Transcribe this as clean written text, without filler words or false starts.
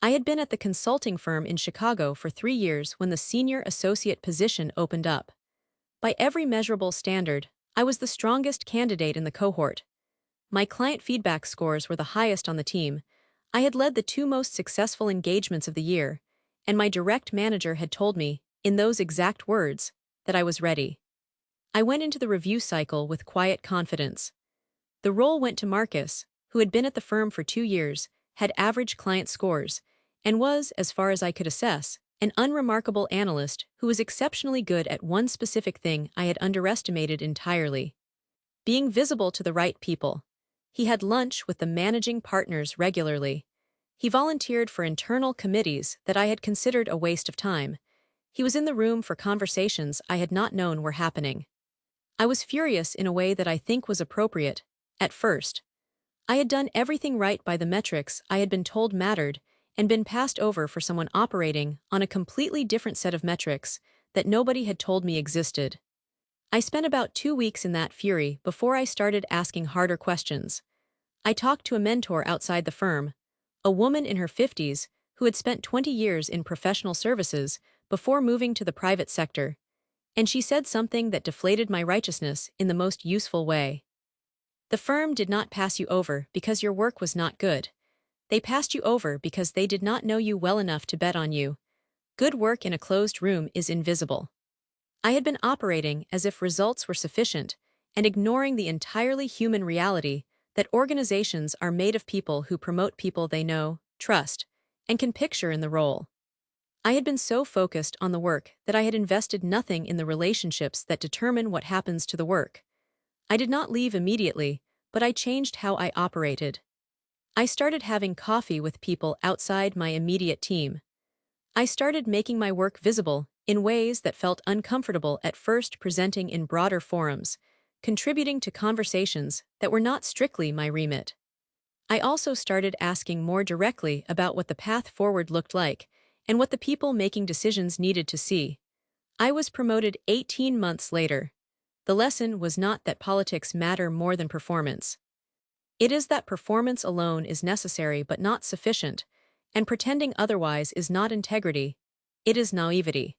I had been at the consulting firm in Chicago for 3 years when the senior associate position opened up. By every measurable standard, I was the strongest candidate in the cohort. My client feedback scores were the highest on the team. I had led the two most successful engagements of the year, and my direct manager had told me, in those exact words, that I was ready. I went into the review cycle with quiet confidence. The role went to Marcus, who had been at the firm for 2 years, had average client scores, and was, as far as I could assess, an unremarkable analyst who was exceptionally good at one specific thing I had underestimated entirely: being visible to the right people. He had lunch with the managing partners regularly. He volunteered for internal committees that I had considered a waste of time. He was in the room for conversations I had not known were happening. I was furious in a way that I think was appropriate, at first. I had done everything right by the metrics I had been told mattered and been passed over for someone operating on a completely different set of metrics that nobody had told me existed. I spent about 2 weeks in that fury before I started asking harder questions. I talked to a mentor outside the firm, a woman in her 50s who had spent 20 years in professional services before moving to the private sector, and she said something that deflated my righteousness in the most useful way. The firm did not pass you over because your work was not good. They passed you over because they did not know you well enough to bet on you. Good work in a closed room is invisible. I had been operating as if results were sufficient and ignoring the entirely human reality that organizations are made of people who promote people they know, trust, and can picture in the role. I had been so focused on the work that I had invested nothing in the relationships that determine what happens to the work. I did not leave immediately, but I changed how I operated. I started having coffee with people outside my immediate team. I started making my work visible in ways that felt uncomfortable at first, presenting in broader forums, contributing to conversations that were not strictly my remit. I also started asking more directly about what the path forward looked like and what the people making decisions needed to see. I was promoted 18 months later. The lesson was not that politics matter more than performance. It is that performance alone is necessary but not sufficient, and pretending otherwise is not integrity, it is naivety.